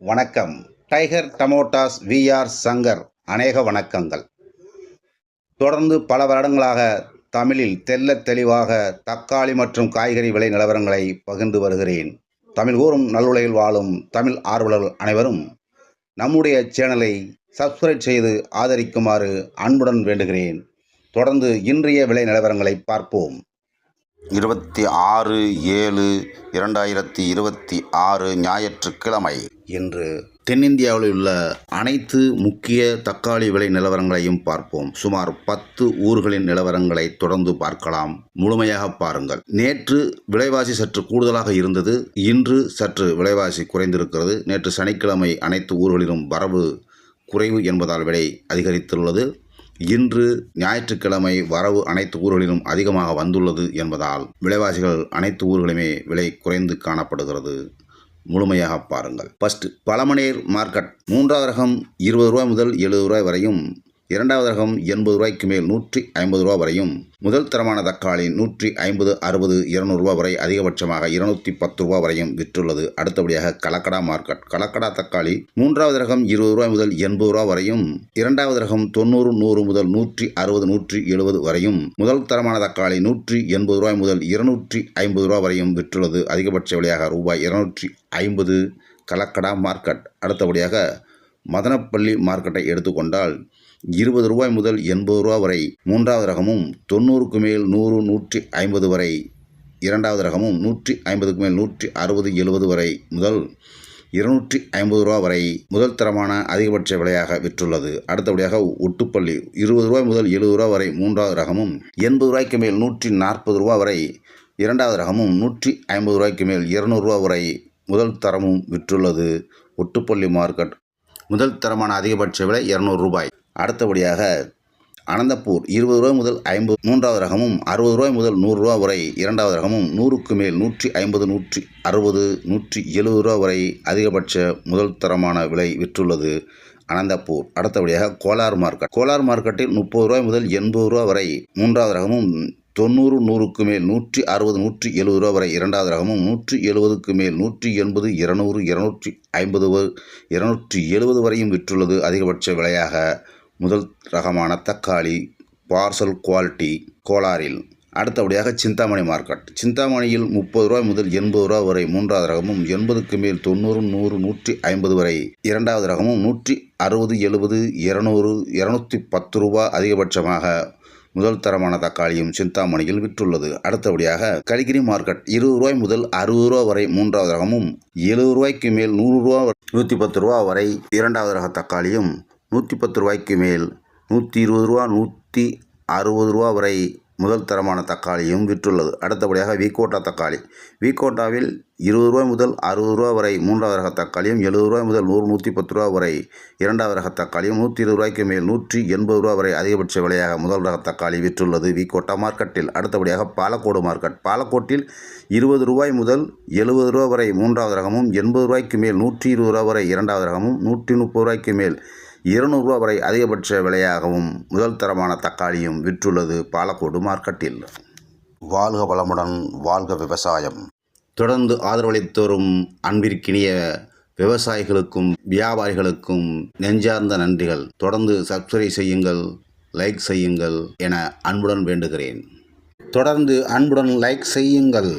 வணக்கம். Tiger டமோட்டாஸ் VR Shankar அநேக வணக்கங்கள். தொடர்ந்து பல வருடங்களாக தமிழில் தெள்ளத் தெளிவாக தக்காளி மற்றும் காய்கறி விலை நிலவரங்களை பகிர்ந்து வருகிறேன். தமிழ் கூறும் நல்லுலகில் வாழும் தமிழ் ஆர்வலர்கள் அனைவரும் நம்முடைய சேனலை சப்ஸ்கிரைப் செய்து ஆதரிக்குமாறு அன்புடன் வேண்டுகிறேன். தொடர்ந்து இன்றைய விலை நிலவரங்களை பார்ப்போம். 26/7/2026 ஞாயிற்றுக்கிழமை. இன்று தென்னிந்தியாவில் உள்ள அனைத்து முக்கிய தக்காளி விலை நிலவரங்களையும் பார்ப்போம். சுமார் 10 ஊர்களின் நிலவரங்களை தொடர்ந்து பார்க்கலாம். முழுமையாக பாருங்கள். நேற்று விலைவாசி சற்று கூடுதலாக இருந்தது. இன்று சற்று விலைவாசி குறைந்திருக்கிறது. நேற்று சனிக்கிழமை அனைத்து ஊர்களிலும் வரவு குறைவு என்பதால் விலை அதிகரித்துள்ளது. இன்று ஞாயிற்றுக்கிழமை வரவு அனைத்து ஊர்களிலும் அதிகமாக வந்துள்ளது என்பதால் விலைவாசிகள் அனைத்து ஊர்களுமே விலை குறைந்து காணப்படுகிறது. முழுமையாக பாருங்கள். First Palamaner market. மூன்றாவது ரகம் 20 ரூபாய் முதல் 70 ரூபாய் வரையும், இரண்டாவது ரகம் 80 ரூபாய்க்கு மேல் 150 ரூபா வரையும், முதல் தரமான தக்காளி 150, 60, 200 ரூபா வரை, அதிகபட்சமாக 210 ரூபா வரையும் விற்றுள்ளது. அடுத்தபடியாக கலக்கடா மார்க்கெட். கலக்கடா தக்காளி மூன்றாவது ரகம் 20 ரூபாய் முதல் 80 ரூபா வரையும், இரண்டாவது ரகம் 90, 100 முதல் 160, 170 வரையும், முதல் தரமான தக்காளி 180 ரூபாய் முதல் 250 ரூபா வரையும் விற்றுள்ளது. அதிகபட்ச விலையாக ரூபாய் 250 கலக்கடா மார்க்கெட். அடுத்தபடியாக மதனப்பள்ளி மார்க்கெட்டை எடுத்துக்கொண்டால் 20 ரூபாய் முதல் 80 ரூபா வரை மூன்றாவது ரகமும், 90க்கு மேல் 100, 150 வரை இரண்டாவது ரகமும், 150க்கு மேல் 160, 70 வரை முதல் 250 ரூபா வரை முதல் தரமான அதிகபட்ச விலையாக விற்றுள்ளது. அடுத்தபடியாக ஒட்டுப்பள்ளி 20 ரூபாய் முதல் 70 ரூபா வரை மூன்றாவது ரகமும், 80 ரூபாய்க்கு மேல் 140 ரூபா வரை இரண்டாவது ரகமும், 150 ரூபாய்க்கு மேல் 200 ரூபா வரை முதல் தரமும் விற்றுள்ளது. ஒட்டுப்பள்ளி மார்க்கெட் முதல் தரமான அதிகபட்ச விலை 200 ரூபாய். அடுத்தபடியாக அனந்தப்பூர் 20 ரூபாய் முதல் 50 மூன்றாவது ரகமும், 60 ரூபாய் முதல் 100 ரூபா வரை இரண்டாவது ரகமும், 100க்கு மேல் 150, 160, 170 ரூபா வரை அதிகபட்ச முதல் தரமான விலை விற்றுள்ளது அனந்தப்பூர். அடுத்தபடியாக கோலார் மார்க்கெட். கோலார் மார்க்கெட்டில் 30 ரூபாய் முதல் 80 ரூபா வரை மூன்றாவது ரகமும், 90, 100க்கு மேல் 160, 170 ரூபா வரை இரண்டாவது ரகமும், 170க்கு மேல் 180, 200, 250, 270 வரையும் விற்றுள்ளது. அதிகபட்ச விலையாக முதல் ரகமான தக்காளி பார்சல் குவாலிட்டி கோலாரில். அடுத்தபடியாக சிந்தாமணி மார்க்கெட். சிந்தாமணியில் 30 ரூபாய் முதல் 80 ரூபா வரை மூன்றாவது ரகமும், 80க்கு மேல் 90, 100, 150 வரை இரண்டாவது ரகமும், 160, 70, 200, 210 ரூபா அதிகபட்சமாக முதல் தரமான தக்காளியும் சிந்தாமணியில் விற்றுள்ளது. அடுத்தபடியாக கலிகிரி மார்க்கெட் 20 ரூபாய் முதல் 60 ரூபா வரை மூன்றாவது ரகமும், 70 ரூபாய்க்கு மேல் 100 ரூபா 110 ரூபா வரை இரண்டாவது ரக தக்காளியும், 110 ரூபாய்க்கு மேல் 120 ரூபா 160 ரூபா வரை முதல் தரமான தக்காளியும் விற்றுள்ளது. அடுத்தபடியாக விகோட்டா தக்காளி. விகோட்டாவில் 20 ரூபாய் முதல் 60 ரூபா வரை மூன்றாவது ரக தக்காளியும், 70 ரூபாய் முதல் 100, 110 ரூபா வரை இரண்டாவது ரக தக்காளியும், 120 ரூபாய்க்கு மேல் 180 ரூபா வரை அதிகபட்ச விலையாக முதல் ரக தக்காளி விற்றுள்ளது விகோட்டா மார்க்கெட்டில். அடுத்தபடியாக பாலக்கோடு மார்க்கெட். பாலக்கோட்டில் 20 ரூபாய் முதல் 70 ரூபா வரை மூன்றாவது ரகமும், 80 ரூபாய்க்கு மேல் 120 ரூபா வரை இரண்டாவது ரகமும், 130 ரூபாய்க்கு மேல் 200 ரூபா வரை அதிகபட்ச விலையாகவும் முதல் தரமான தக்காளியும் விற்றுள்ளது பாலக்கோடு மார்க்கெட்டில். வாழ்க வளமுடன், வாழ்க விவசாயம். தொடர்ந்து ஆதரவளித்து வரும் அன்பிற்கினிய விவசாயிகளுக்கும் வியாபாரிகளுக்கும் நெஞ்சார்ந்த நன்றிகள். தொடர்ந்து சப்ஸ்கிரைப் செய்யுங்கள், லைக் செய்யுங்கள் என அன்புடன் வேண்டுகிறேன். தொடர்ந்து அன்புடன் லைக் செய்யுங்கள்.